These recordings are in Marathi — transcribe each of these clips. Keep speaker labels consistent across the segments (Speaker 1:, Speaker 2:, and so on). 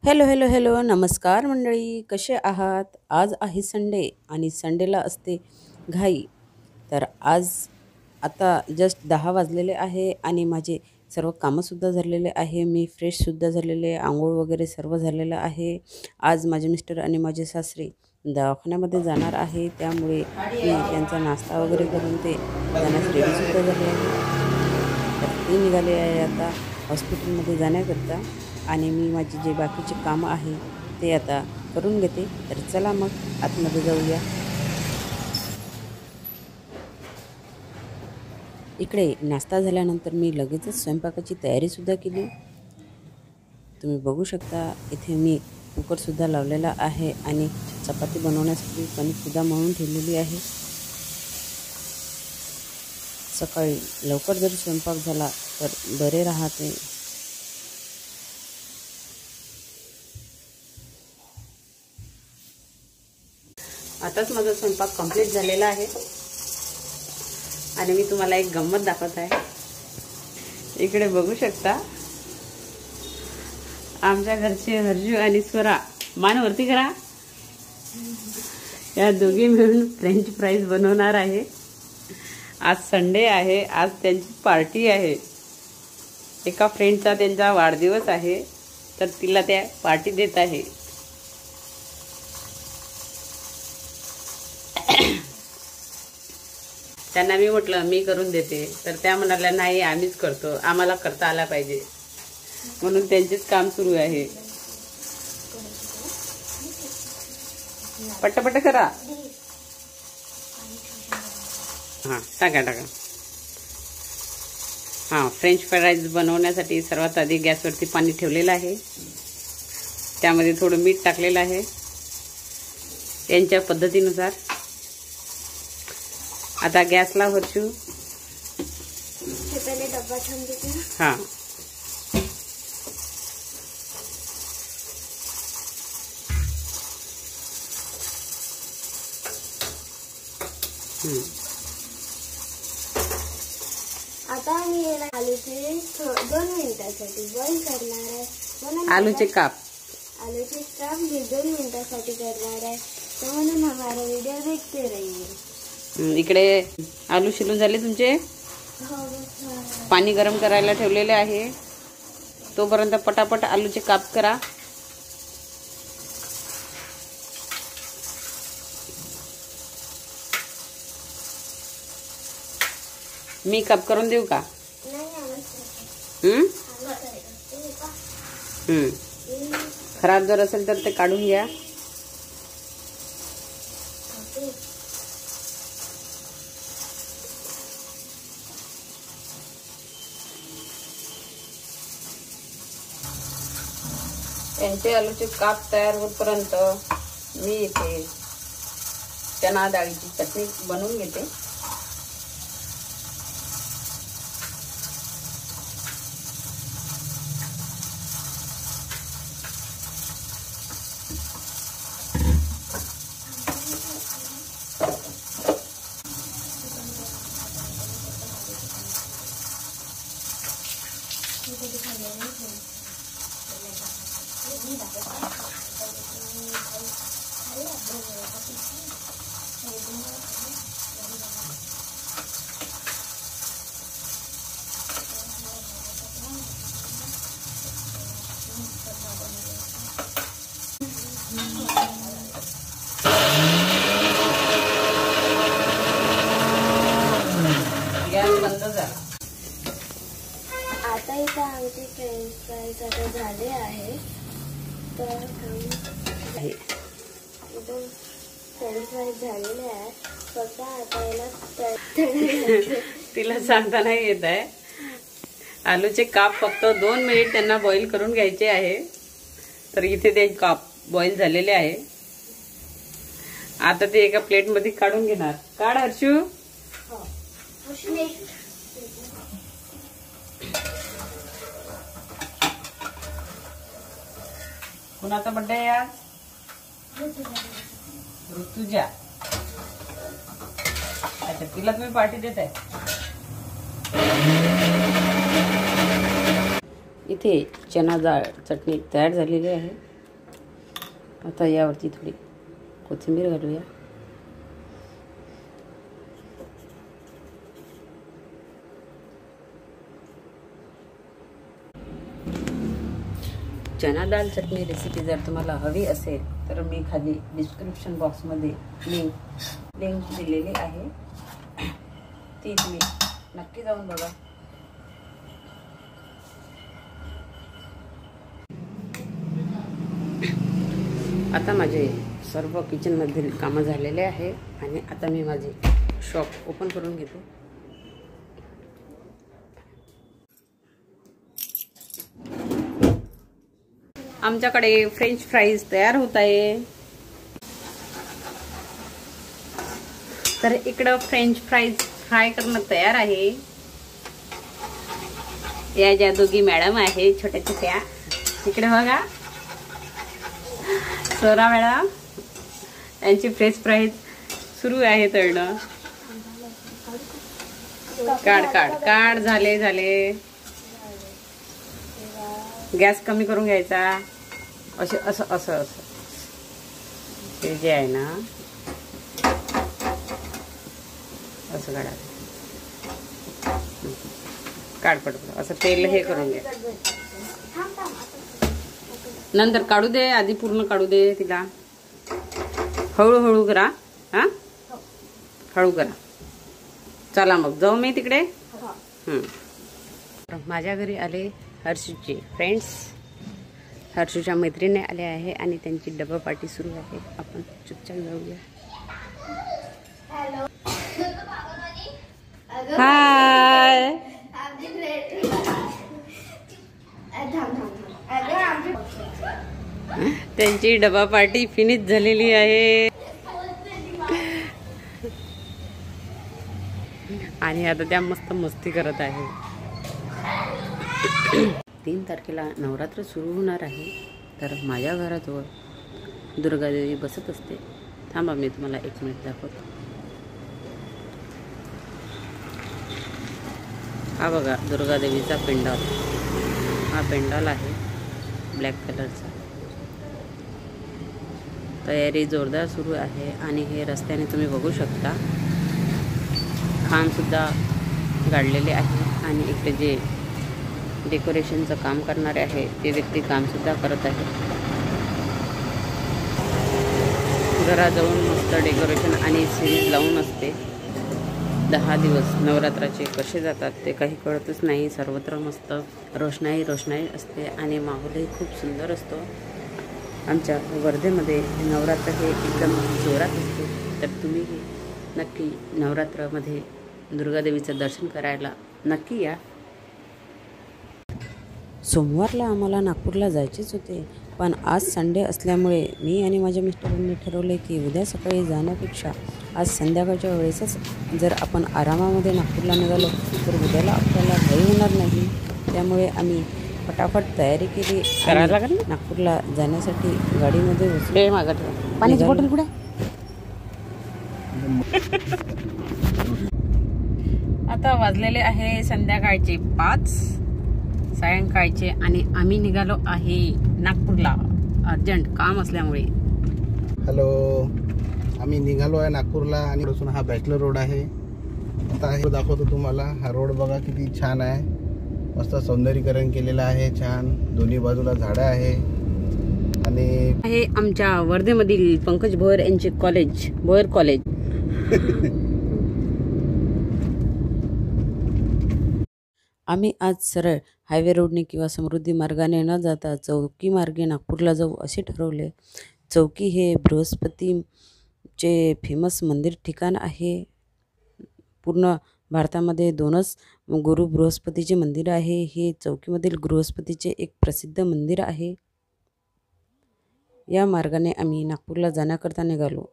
Speaker 1: हॅलो हॅलो हॅलो नमस्कार मंडळी, कसे आहात? आज आहे संडे आणि संडेला असते घाई. तर आज आता जस्ट 10 वाजलेले आहे आणि माझे सर्व कामंसुद्धा झालेले आहे. मी फ्रेशसुद्धा झालेले आहे, आंघोळ वगैरे सर्व झालेलं आहे. आज माझे मिस्टर आणि माझे सासरे दवाखान्यामध्ये जाणार आहे, त्यामुळे मी त्यांचा नाश्ता वगैरे करून ते जाण्यास रेडीसुद्धा झाले आहे. तर ते निघाले आहे आता हॉस्पिटलमध्ये जाण्याकरता आणि मी माझे जे बाकीचे कामं आहे ते आता करून घेते. तर चला मग आतमध्ये जाऊया. इकडे नाश्ता झाल्यानंतर मी लगेचच स्वयंपाकाची तयारीसुद्धा केली. तुम्ही बघू शकता इथे मी कुकरसुद्धा लावलेला आहे आणि चपाती बनवण्यासाठी कणिकसुद्धा मळून ठेवलेली आहे. सकाळी लवकर जर स्वयंपाक झाला तर बरे राहते. आताच माझा स्वयंपाक कंप्लीट झालेला आहे आणि मी तुम्हाला एक गंमत दाखवत आहे. इकडे बघू शकता आमच्या घरचे हर्जू आणि स्वरा, मान वरती करा, या दोघी मिळून फ्रेंच फ्राईज बनवणार आहे. आज संडे आहे, आज त्यांची पार्टी आहे. एका फ्रेंडचा त्यांचा वाढदिवस आहे, तर तिला त्या पार्टी देत आहे. त्यांना मी म्हटलं मी करून देते, तर त्या म्हणाल्या नाही आम्हीच करतो, आम्हाला करता आला पाहिजे, म्हणून त्यांचेच काम सुरू आहे. पट्टपट्ट करा. हां टाका. हां, फ्रेंच फ्राईज बनवण्यासाठी सर्वात आधी गॅसवरती पाणी ठेवलेलं आहे, त्यामध्ये थोडं मीठ टाकलेलं आहे यांच्या पद्धतीनुसार. आता गॅसला वरचू
Speaker 2: पहिले डब्बा ठेवून देते.
Speaker 1: हां,
Speaker 2: आता मी आलूचे 2 मिनिटांसाठी बॉईल करणार आहे.
Speaker 1: आलूचे काप
Speaker 2: आलूचे काप 2 मिनिटांसाठी करणार आहे, तर म्हणून हमारा व्हिडिओ देखते रहिए.
Speaker 1: इकडे आलू शिलून झाले तुमचे. पाणी गरम करायला ठेवलेले आहे, तोपर्यंत पटापट आलूचे काप करा. मी काप करून देऊ का? खराब जर असेल तर ते काढून घ्या. यांचे आलूचे काप तयार होईपर्यंत मी इथे चना डाळीची चटणी बनवून घेते. गॅस बंद झाला.
Speaker 2: आता इथे आमचे फ्रेंच फ्राईज आता झाले आहे, तर एकदम फ्रेंच फ्राईज झालेले आहे. फक्त आता याला
Speaker 1: तिला सांगता नाही येत आहे. आलूचे काप फक्त 2 मिनिट त्यांना बॉईल करून घ्यायचे आहे, तर इथे ते काप बॉईल झालेले आहे. आता ते एका प्लेट मध्ये काढून घेणार. काढ हर्षू. कुणाचा बर्थडे आहे आज? ऋतुजा. अच्छा, तिला तुम्ही पार्टी देत आहे. इथे चना डाळ चटणी तयार झालेली आहे. आता यावरती थोडी कोथिंबीर घालूया. चना दाल चटणी रेसिपी जर तुम्हाला हवी असेल तर मी खाली डिस्क्रिप्शन बॉक्समध्ये लिंक दिलेली आहे, ती तुम्ही नक्की जाऊन बघा. आता माझे सर्व किचनमधील कामं झालेले आहे आणि आता मी माझे शॉप ओपन करून घेतो. आमच्याकडे फ्रेंच फ्राईज तयार होत आहे. तर इकडं फ्रेंच फ्राईज फ्राय करणं तयार आहे. या ज्या दोघी मॅडम आहे छोट्या छोट्या, इकडे बघा सोरा मॅडम, त्यांची फ्रेंच फ्राईज सुरू आहे तळणं. काढ काढ काढ, झाले झाले. गॅस कमी करून घ्यायचा. असं असं असं असं हे जे आहे ना, असं काढा. काढ पटपट असं तेल हे करून घ्या. नंतर काढू दे, आधी पूर्ण काढू दे तिला. हळूहळू करा. हा, हळू करा. चला मग जाऊ मी तिकडे. माझ्या घरी आले हर्षूचे फ्रेंड्स. हर्षूच्या मैत्रिणी आले आहे आणि त्यांची डबा पार्टी सुरू आहे. आपण चुपचाप जाऊया. हाय. त्यांची डबा पार्टी फिनिश झालेली आहे आणि आता त्या मस्त मस्ती करत आहे. 3 तारखेला नवरात्र सुरू होणार आहे. तर माझ्या घराजवळ दुर्गादेवी बसत असते. थांबा, मी तुम्हाला 1 मिनिट दाखवतो. हा बघा दुर्गादेवीचा पेंडॉल. हा पेंडॉल आहे ब्लॅक कलरचा. तयारी जोरदार सुरू आहे आणि हे रस्त्याने तुम्ही बघू शकता खांबसुद्धा गाडलेले आहे आणि इकडे जे डेकोरेशनचं काम करणारे आहे ते व्यक्ती कामसुद्धा करत आहे. घराजवळ मस्त डेकोरेशन आणि सिरीज लावून असते. 10 दिवस नवरात्राचे कसे जातात ते काही कळतच नाही. सर्वत्र मस्त रोषणाई रोषणाई असते आणि माहोलही खूप सुंदर असतो. आमच्या वर्धेमध्ये नवरात्र हे एकदम जोरात असते. तर तुम्हीही नक्की नवरात्रामध्ये दुर्गादेवीचं दर्शन करायला नक्की या. सोमवारला आम्हाला नागपूरला जायचेच होते, पण आज संडे असल्यामुळे मी आणि माझ्या मिस्टरांनी ठरवले की उद्या सकाळी जाण्यापेक्षा आज संध्याकाळच्या वेळेसच जर आपण आरामामध्ये नागपूरला निघालो तर उद्याला आपल्याला घाई होणार नाही. त्यामुळे आम्ही फटाफट तयारी केली. नागपूरला जाण्यासाठी गाडीमध्ये बसले. पाण्याची बॉटल कुठे? आता वाजलेले आहे संध्याकाळचे 5 सायंकाळचे आणि आम्ही निघालो आहे नागपूरला अर्जंट काम असल्यामुळे.
Speaker 3: हॅलो, आम्ही निघालो आहे नागपूरला आणि हा बॅचलर रोड आहे. आता हे दाखवतो तुम्हाला. हा रोड बघा किती छान आहे. मस्त सौंदर्यीकरण केलेलं आहे. छान दोन्ही बाजूला झाडं आहे. आणि
Speaker 1: हे आमच्या वर्धेमधील पंकज भोयर यांचे कॉलेज, भोयर कॉलेज. आम्ही आज सरळ हायवे रोडने किंवा समृद्धी मार्गाने न जाता चौकी मार्गे नागपूरला जाऊ असे ठरवले. चौकी हे बृहस्पतीचे फेमस मंदिर ठिकाण आहे. पूर्ण भारतामध्ये 2च गुरु बृहस्पतीचे मंदिर आहे. हे चौकीमधील बृहस्पतीचे एक प्रसिद्ध मंदिर आहे. या मार्गाने आम्ही नागपूरला जाण्याकरता निघालो.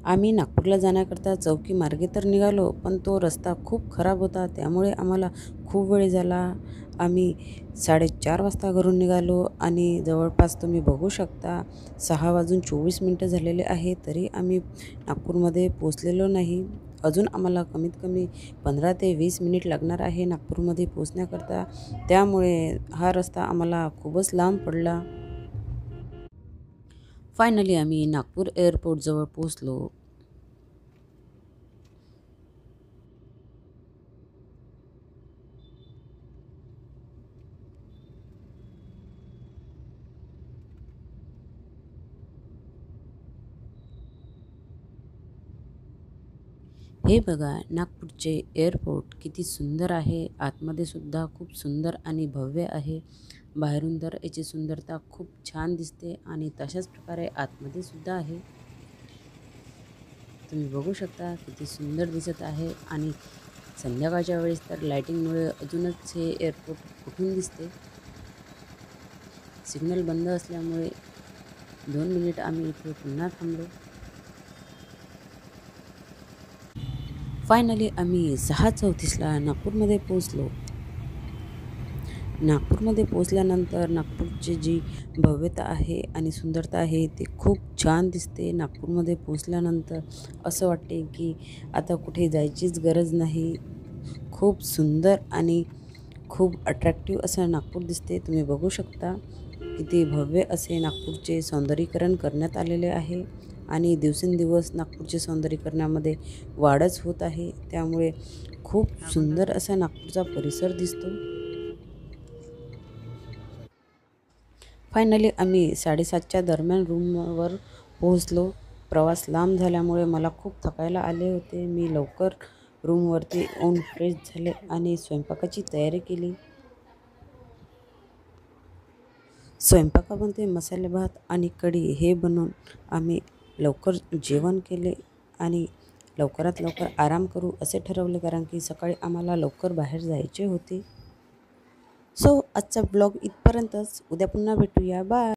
Speaker 1: आम्ही नागपूरला जाण्याकरता चौकी मार्गे तर निघालो, पण तो रस्ता खूप खराब होता. त्यामुळे आम्हाला खूप वेळ झाला. आम्ही 4:30 वाजता घरून निघालो आणि जवळपास तुम्ही बघू शकता 6:24 झालेले आहे. तरी आम्ही नागपूरमध्ये पोचलेलो नाही. अजून आम्हाला कमीत कमी 15 ते 20 मिनिट लागणार आहे नागपूरमध्ये पोचण्याकरता. त्यामुळे हा रस्ता आम्हाला खूपच लांब पडला. फायनली आम्ही नागपूर एअरपोर्टजवळ पोहोचलो. हे बघा नागपूरचे एअरपोर्ट किती सुंदर आहे. आतमध्ये सुद्धा खूप सुंदर आणि भव्य आहे. बाहेरून तर याची सुंदरता खूप छान दिसते आणि तशाच प्रकारे आतमध्ये सुद्धा आहे. तुम्ही बघू शकता किती सुंदर दिसत आहे आणि संध्याकाळच्या वेळेस तर लाइटिंगमुळे अजूनच हे एअरपोर्ट उठून दिसते. सिग्नल बंद असल्यामुळे 2 मिनिट आम्ही इथे पुन्हा थांबलो. फायनली आम्ही 6:34ला नागपूरमध्ये पोहोचलो. नागपूरमध्ये पोहोचल्यानंतर नागपूरची जी भव्यता आहे आणि सुंदरता आहे ती खूप छान दिसते. नागपूरमध्ये पोहोचल्यानंतर असं वाटते की आता कुठे जायचीच गरज नाही. खूप सुंदर आणि खूप अट्रॅक्टिव्ह असं नागपूर दिसते. तुम्ही बघू शकता किती भव्य असे नागपूरचे सौंदर्यीकरण करण्यात आलेले आहे आणि दिवसेंदिवस नागपूरचे सौंदर्यीकरणामध्ये वाढच होत आहे. त्यामुळे खूप सुंदर असा नागपूरचा परिसर दिसतो. फायनली आम्ही 7:30च्या दरम्यान रूमवर पोहोचलो. प्रवास लांब झाल्यामुळे मला खूप थकायला आले होते. मी लवकर रूमवरती येऊन फ्रेश झाले आणि स्वयंपाकाची तयारी केली. स्वयंपाकामध्ये मसाले भात आणि कढी हे बनवून आम्ही लवकर जेवण केले आणि लवकरात लवकर आराम करू असे ठरवले, कारण की सकाळी आम्हाला लवकर बाहेर जायचे होते. सो आजचा ब्लॉग इथपर्यंतच. उद्या पुन्हा भेटूया. बाय.